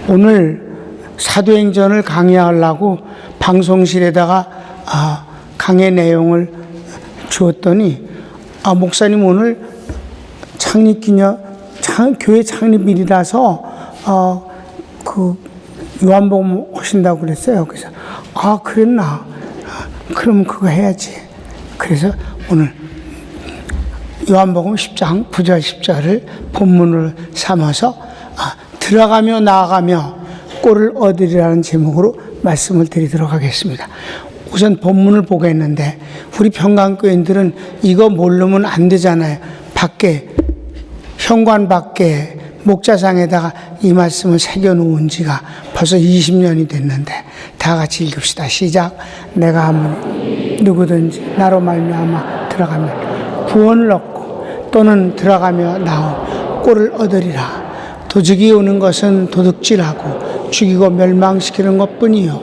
오늘 사도행전을 강의하려고 방송실에다가 강의 내용을 주었더니 목사님 오늘 교회 창립일이라서 그 요한복음 하신다고 그랬어요. 그래서 그랬나? 그럼 그거 해야지. 그래서 오늘 요한복음 10장 9절 10절을 본문을 삼아서 들어가며 나아가며 꼴을 얻으리라는 제목으로 말씀을 드리도록 하겠습니다. 우선 본문을 보겠는데 우리 평강교인들은 이거 모르면 안 되잖아요. 밖에 현관 밖에 목자상에다가 이 말씀을 새겨놓은 지가 벌써 20년이 됐는데 다 같이 읽읍시다. 시작. 내가 하면 누구든지 나로 말미암아 들어가면 구원을 얻고 또는 들어가며 나온 꼴을 얻으리라. 도적이 오는 것은 도둑질하고 죽이고 멸망시키는 것뿐이요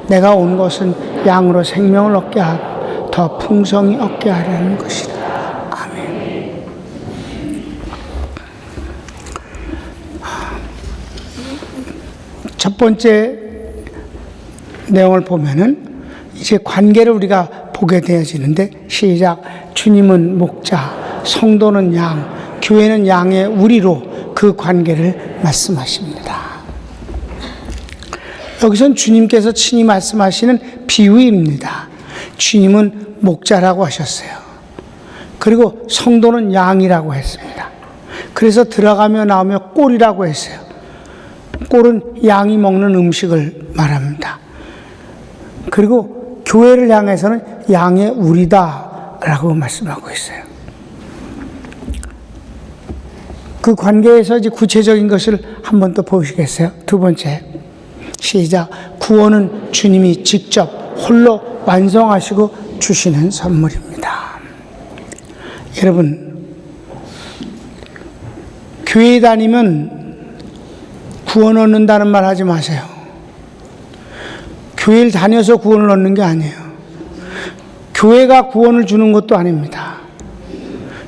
내가 온 것은 양으로 생명을 얻게 하고 더 풍성히 얻게 하려는 것이라. 아멘. 첫 번째 내용을 보면은 이제 관계를 우리가 보게 되어지는데 시작. 주님은 목자, 성도는 양, 교회는 양의 우리로 그 관계를 말씀하십니다. 여기선 주님께서 친히 말씀하시는 비유입니다. 주님은 목자라고 하셨어요. 그리고 성도는 양이라고 했습니다. 그래서 들어가며 나오며 꼴이라고 했어요. 꼴은 양이 먹는 음식을 말합니다. 그리고 교회를 향해서는 양의 우리다라고 말씀하고 있어요. 그 관계에서 이제 구체적인 것을 한 번 더 보시겠어요? 두 번째. 시작. 구원은 주님이 직접 홀로 완성하시고 주시는 선물입니다. 여러분, 교회 다니면 구원 얻는다는 말 하지 마세요. 교회를 다녀서 구원을 얻는 게 아니에요. 교회가 구원을 주는 것도 아닙니다.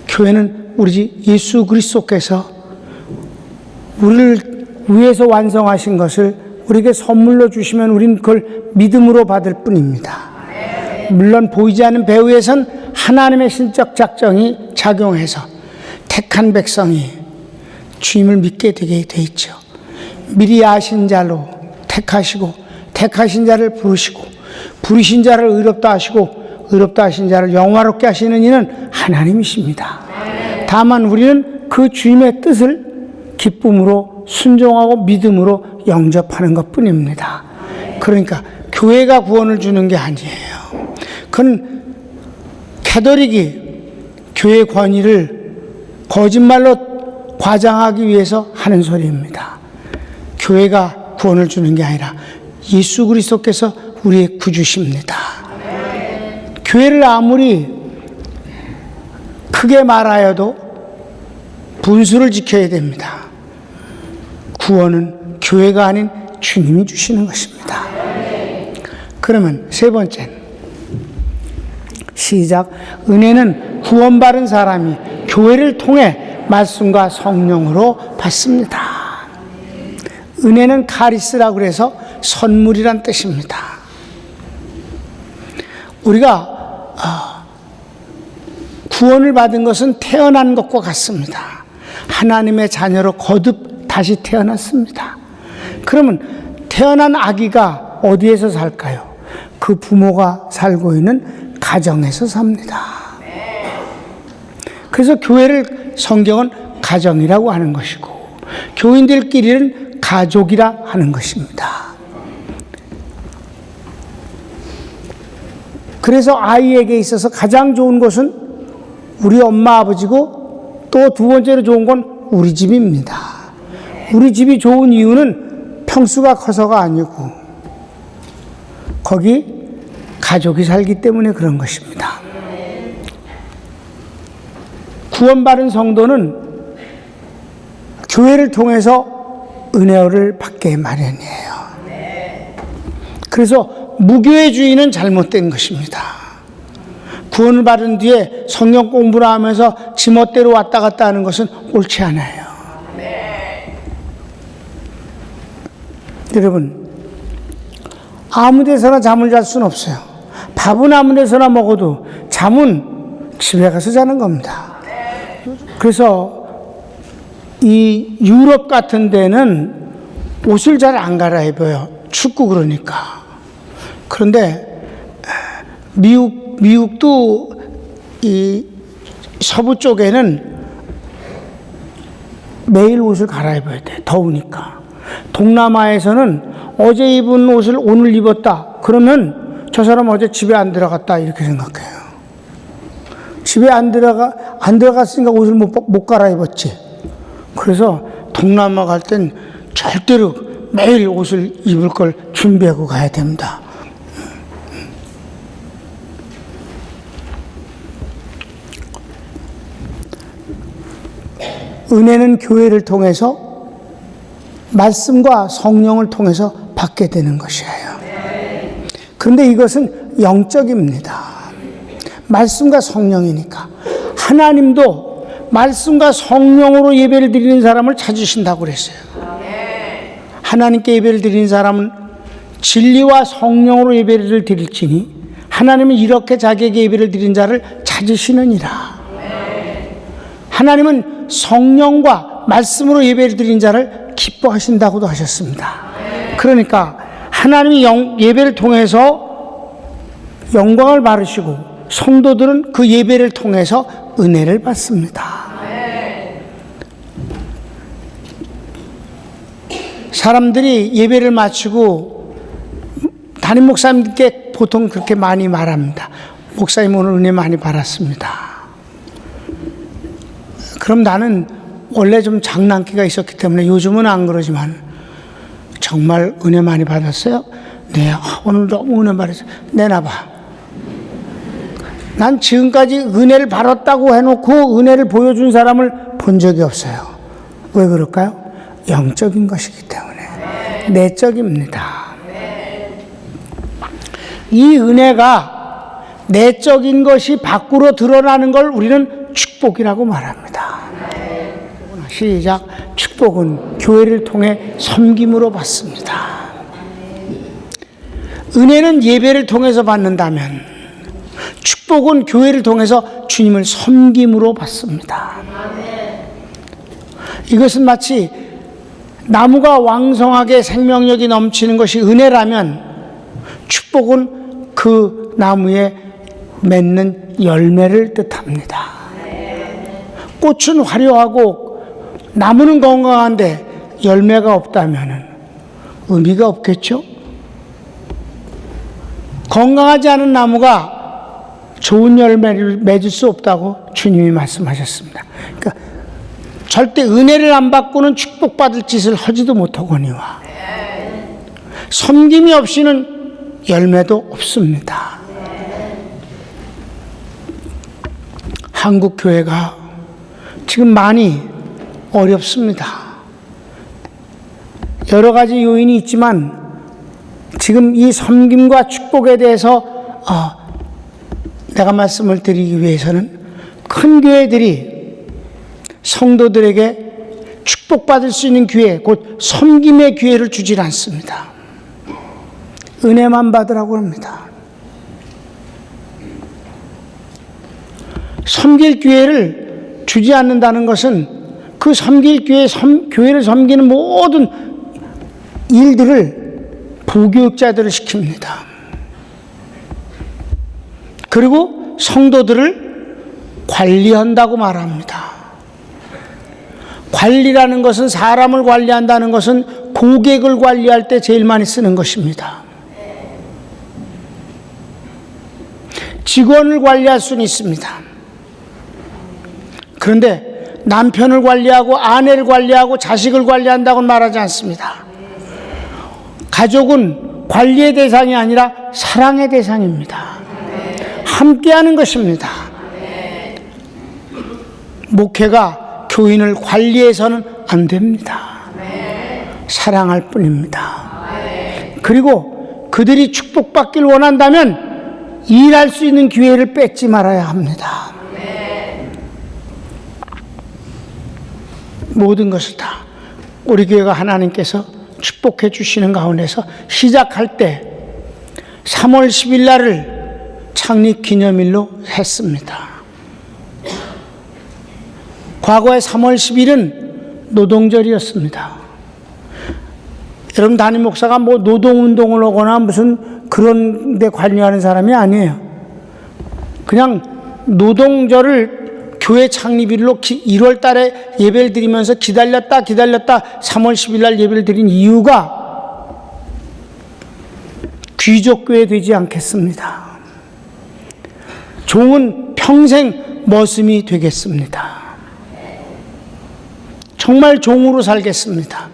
교회는 우리 예수 그리스도께서 우리를 위해서 완성하신 것을 우리에게 선물로 주시면 우리는 그걸 믿음으로 받을 뿐입니다. 물론 보이지 않는 배후에선 하나님의 신적 작정이 작용해서 택한 백성이 주님을 믿게 되게 돼 있죠. 미리 아신 자로 택하시고 택하신 자를 부르시고 부르신 자를 의롭다 하시고 의롭다 하신 자를 영화롭게 하시는 이는 하나님이십니다. 다만 우리는 그 주님의 뜻을 기쁨으로 순종하고 믿음으로 영접하는 것뿐입니다. 그러니까 교회가 구원을 주는 게 아니에요. 그건 캐톨릭이 교회 권위를 거짓말로 과장하기 위해서 하는 소리입니다. 교회가 구원을 주는 게 아니라 예수 그리스도께서 우리의 구주십니다. 교회를 아무리 크게 말하여도 분수를 지켜야 됩니다. 구원은 교회가 아닌 주님이 주시는 것입니다. 그러면 세 번째. 시작. 은혜는 구원받은 사람이 교회를 통해 말씀과 성령으로 받습니다. 은혜는 카리스라고 해서 선물이란 뜻입니다. 우리가 구원을 받은 것은 태어난 것과 같습니다. 하나님의 자녀로 거듭 다시 태어났습니다. 그러면 태어난 아기가 어디에서 살까요? 그 부모가 살고 있는 가정에서 삽니다. 그래서 교회를 성경은 가정이라고 하는 것이고 교인들끼리는 가족이라 하는 것입니다. 그래서 아이에게 있어서 가장 좋은 것은 우리 엄마 아버지고 또 두 번째로 좋은 건 우리 집입니다. 우리 집이 좋은 이유는 평수가 커서가 아니고 거기 가족이 살기 때문에 그런 것입니다. 구원받은 성도는 교회를 통해서 은혜를 받게 마련이에요. 그래서 무교회주의는 잘못된 것입니다. 구원을 받은 뒤에 성경 공부를 하면서 지멋대로 왔다 갔다 하는 것은 옳지 않아요. 여러분, 아무 데서나 잠을 잘 수는 없어요. 밥은 아무 데서나 먹어도 잠은 집에 가서 자는 겁니다. 그래서 이 유럽 같은 데는 옷을 잘 안 갈아입어요. 춥고 그러니까. 그런데 미국도 이 서부 쪽에는 매일 옷을 갈아입어야 돼. 더우니까. 동남아에서는 어제 입은 옷을 오늘 입었다. 그러면 저 사람 어제 집에 안 들어갔다. 이렇게 생각해요. 집에 안 들어갔으니까 옷을 못 갈아입었지. 그래서 동남아 갈 땐 절대로 매일 옷을 입을 걸 준비하고 가야 됩니다. 은혜는 교회를 통해서 말씀과 성령을 통해서 받게 되는 것이에요. 그런데 이것은 영적입니다. 말씀과 성령이니까. 하나님도 말씀과 성령으로 예배를 드리는 사람을 찾으신다고 그랬어요. 하나님께 예배를 드리는 사람은 진리와 성령으로 예배를 드릴지니 하나님은 이렇게 자기에게 예배를 드리는 자를 찾으시느니라. 하나님은 성령과 말씀으로 예배를 드린 자를 기뻐하신다고도 하셨습니다. 그러니까 하나님이 예배를 통해서 영광을 받으시고 성도들은 그 예배를 통해서 은혜를 받습니다. 사람들이 예배를 마치고 담임 목사님께 보통 그렇게 많이 말합니다. 목사님 오늘 은혜 많이 받았습니다. 그럼 나는 원래 좀 장난기가 있었기 때문에 요즘은 안 그러지만 정말 은혜 많이 받았어요? 네, 오늘 너무 은혜 받았어요. 내놔봐. 난 지금까지 은혜를 받았다고 해놓고 은혜를 보여준 사람을 본 적이 없어요. 왜 그럴까요? 영적인 것이기 때문에. 내적입니다. 이 은혜가 내적인 것이 밖으로 드러나는 걸 우리는 축복이라고 말합니다. 시작. 축복은 교회를 통해 섬김으로 받습니다. 은혜는 예배를 통해서 받는다면 축복은 교회를 통해서 주님을 섬김으로 받습니다. 이것은 마치 나무가 왕성하게 생명력이 넘치는 것이 은혜라면 축복은 그 나무에 맺는 열매를 뜻합니다. 꽃은 화려하고 나무는 건강한데 열매가 없다면 의미가 없겠죠? 건강하지 않은 나무가 좋은 열매를 맺을 수 없다고 주님이 말씀하셨습니다. 그러니까 절대 은혜를 안 받고는 축복받을 짓을 하지도 못하거니와 섬김이 없이는 열매도 없습니다. 한국 교회가 지금 많이 어렵습니다. 여러 가지 요인이 있지만 지금 이 섬김과 축복에 대해서 내가 말씀을 드리기 위해서는 큰 교회들이 성도들에게 축복받을 수 있는 기회, 곧 섬김의 기회를 주질 않습니다. 은혜만 받으라고 합니다. 섬길 기회를 주지 않는다는 것은 그 섬길 기회, 교회를 섬기는 모든 일들을 부교육자들을 시킵니다. 그리고 성도들을 관리한다고 말합니다. 관리라는 것은 사람을 관리한다는 것은 고객을 관리할 때 제일 많이 쓰는 것입니다. 직원을 관리할 수는 있습니다. 그런데 남편을 관리하고 아내를 관리하고 자식을 관리한다고는 말하지 않습니다. 가족은 관리의 대상이 아니라 사랑의 대상입니다. 함께하는 것입니다. 목회가 교인을 관리해서는 안 됩니다. 사랑할 뿐입니다. 그리고 그들이 축복받기를 원한다면 일할 수 있는 기회를 뺏지 말아야 합니다. 모든 것을 다 우리 교회가 하나님께서 축복해 주시는 가운데서 시작할 때 3월 10일 날을 창립 기념일로 했습니다. 과거에 3월 10일은 노동절이었습니다. 여러분, 담임 목사가 뭐 노동운동을 하거나 무슨 그런 데 관여하는 사람이 아니에요. 그냥 노동절을 교회 창립일로 1월 달에 예배를 드리면서 기다렸다 3월 10일 날 예배를 드린 이유가 귀족교회 되지 않겠습니다. 종은 평생 머슴이 되겠습니다. 정말 종으로 살겠습니다.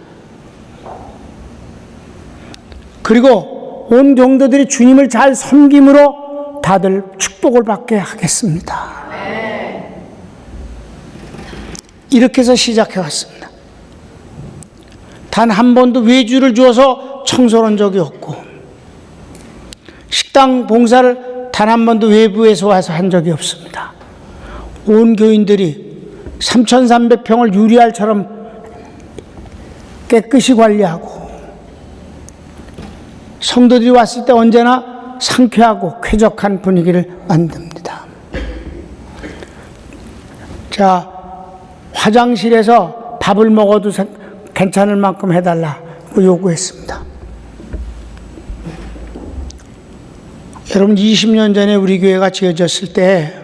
그리고 온 종도들이 주님을 잘 섬김으로 다들 축복을 받게 하겠습니다. 이렇게 해서 시작해 왔습니다. 단 한 번도 외주를 주어서 청소를 한 적이 없고, 식당 봉사를 단 한 번도 외부에서 와서 한 적이 없습니다. 온 교인들이 3,300평을 유리알처럼 깨끗이 관리하고, 성도들이 왔을 때 언제나 상쾌하고 쾌적한 분위기를 만듭니다. 자, 화장실에서 밥을 먹어도 괜찮을 만큼 해달라고 요구했습니다. 여러분, 20년 전에 우리 교회가 지어졌을 때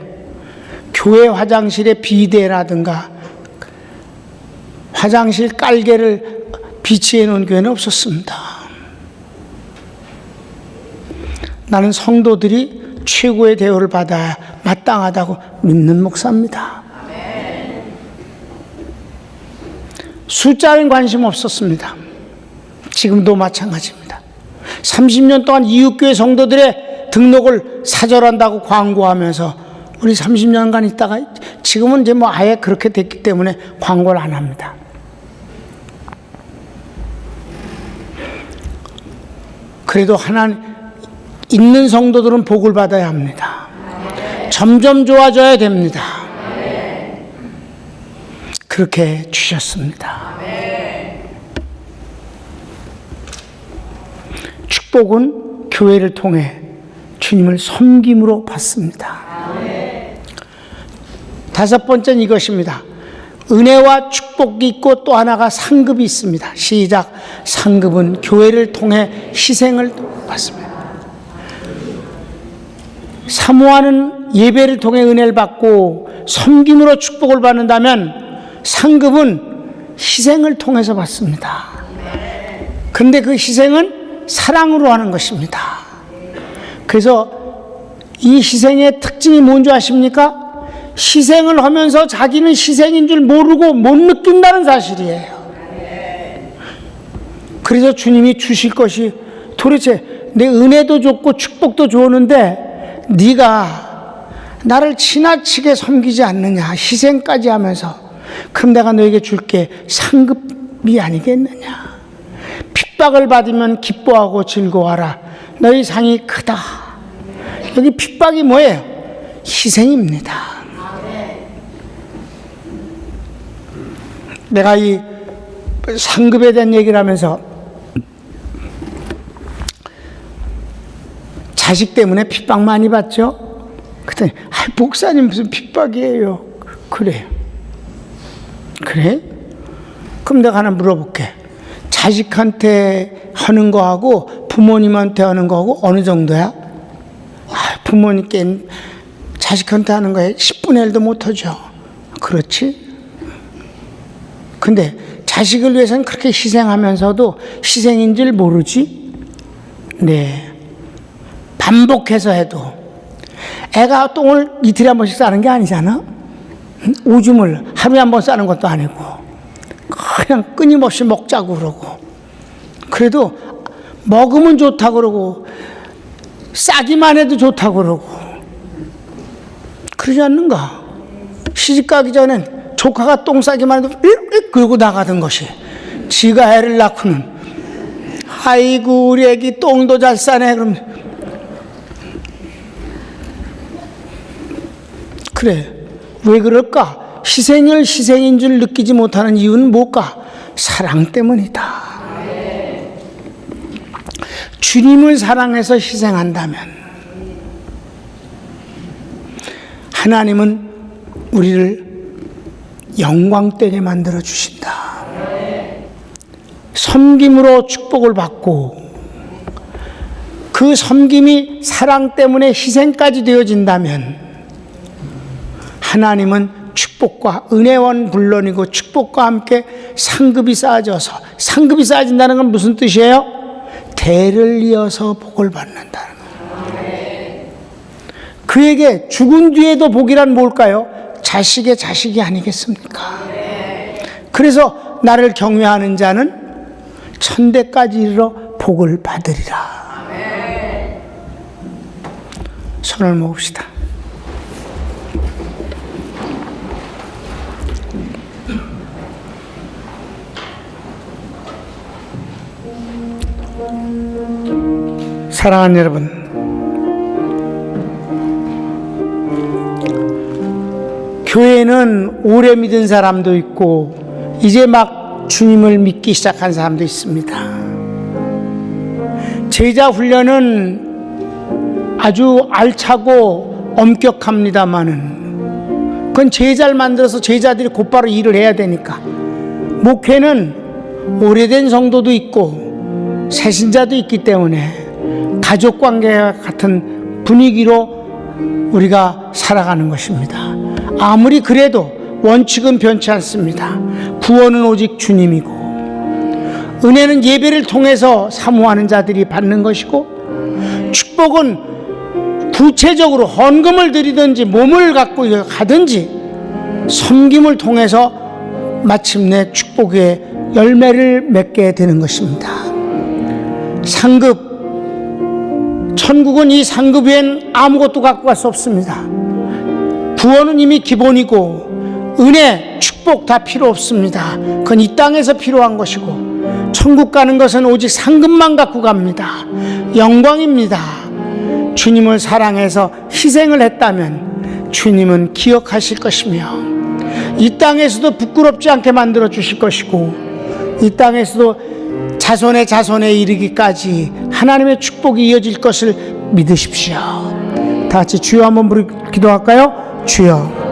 교회 화장실의 비데라든가 화장실 깔개를 비치해 놓은 교회는 없었습니다. 나는 성도들이 최고의 대우를 받아야 마땅하다고 믿는 목사입니다. 숫자엔 관심 없었습니다. 지금도 마찬가지입니다. 30년 동안 이웃교회 성도들의 등록을 사절한다고 광고하면서 우리 30년간 있다가 지금은 이제 뭐 아예 그렇게 됐기 때문에 광고를 안 합니다. 그래도 하나님 있는 성도들은 복을 받아야 합니다. 점점 좋아져야 됩니다. 그렇게 주셨습니다. 축복은 교회를 통해 주님을 섬김으로 받습니다. 다섯 번째는 이것입니다. 은혜와 축복이 있고 또 하나가 상급이 있습니다. 시작. 상급은 교회를 통해 희생을 받습니다. 사모하는 예배를 통해 은혜를 받고 섬김으로 축복을 받는다면 상급은 희생을 통해서 받습니다. 그런데 그 희생은 사랑으로 하는 것입니다. 그래서 이 희생의 특징이 뭔지 아십니까? 희생을 하면서 자기는 희생인 줄 모르고 못 느낀다는 사실이에요. 그래서 주님이 주실 것이 도대체 내 은혜도 좋고 축복도 좋은데 네가 나를 지나치게 섬기지 않느냐, 희생까지 하면서, 그럼 내가 너에게 줄게 상급이 아니겠느냐. 핍박을 받으면 기뻐하고 즐거워하라. 너희 상이 크다. 여기 핍박이 뭐예요? 희생입니다. 내가 이 상급에 대한 얘기를 하면서 자식 때문에 핍박 많이 받죠? 그랬더니 목사님 무슨 핍박이에요? 그래요. 그래? 그럼 내가 하나 물어볼게. 자식한테 하는 거하고 부모님한테 하는 거하고 어느 정도야? 부모님께 자식한테 하는 거에 10분의 1도 못하죠. 그렇지? 근데 자식을 위해서는 그렇게 희생하면서도 희생인 줄 모르지? 네. 반복해서 해도. 애가 똥을 이틀에 한 번씩 싸는 게 아니잖아? 오줌을 하루에 한 번 싸는 것도 아니고. 그냥 끊임없이 먹자고 그러고. 그래도 먹으면 좋다고 그러고, 싸기만 해도 좋다고 그러고. 그러지 않는가? 시집 가기 전엔 조카가 똥 싸기만 해도 익익 그러고 나가던 것이, 지가 애를 낳고는 아이고 우리 애기 똥도 잘 싸네. 그럼 그래. 왜 그럴까? 희생을 희생인 줄 느끼지 못하는 이유는 뭘까? 사랑 때문이다. 주님을 사랑해서 희생한다면 하나님은 우리를 영광되게 만들어 주신다. 섬김으로 축복을 받고 그 섬김이 사랑 때문에 희생까지 되어진다면 하나님은 축복과 은혜원 물론이고 축복과 함께 상급이 쌓아져서, 상급이 쌓아진다는 건 무슨 뜻이에요? 대를 이어서 복을 받는다는 거예요. 그에게 죽은 뒤에도 복이란 뭘까요? 자식의 자식이 아니겠습니까? 그래서 나를 경외하는 자는 천대까지 이르러 복을 받으리라. 손을 모읍시다. 사랑하는 여러분, 교회는 오래 믿은 사람도 있고 이제 막 주님을 믿기 시작한 사람도 있습니다. 제자 훈련은 아주 알차고 엄격합니다마는 그건 제자를 만들어서 제자들이 곧바로 일을 해야 되니까, 목회는 오래된 성도도 있고 새신자도 있기 때문에 가족관계와 같은 분위기로 우리가 살아가는 것입니다. 아무리 그래도 원칙은 변치 않습니다. 구원은 오직 주님이고 은혜는 예배를 통해서 사모하는 자들이 받는 것이고, 축복은 구체적으로 헌금을 드리든지 몸을 갖고 가든지 섬김을 통해서 마침내 축복의 열매를 맺게 되는 것입니다. 상급, 천국은 이 상급 외엔 아무것도 갖고 갈 수 없습니다. 구원은 이미 기본이고 은혜, 축복 다 필요 없습니다. 그건 이 땅에서 필요한 것이고, 천국 가는 것은 오직 상급만 갖고 갑니다. 영광입니다. 주님을 사랑해서 희생을 했다면 주님은 기억하실 것이며 이 땅에서도 부끄럽지 않게 만들어 주실 것이고, 이 땅에서도 자손의 자손에 이르기까지 하나님의 축복이 이어질 것을 믿으십시오. 다 같이 주여 한번 기도할까요? 주여,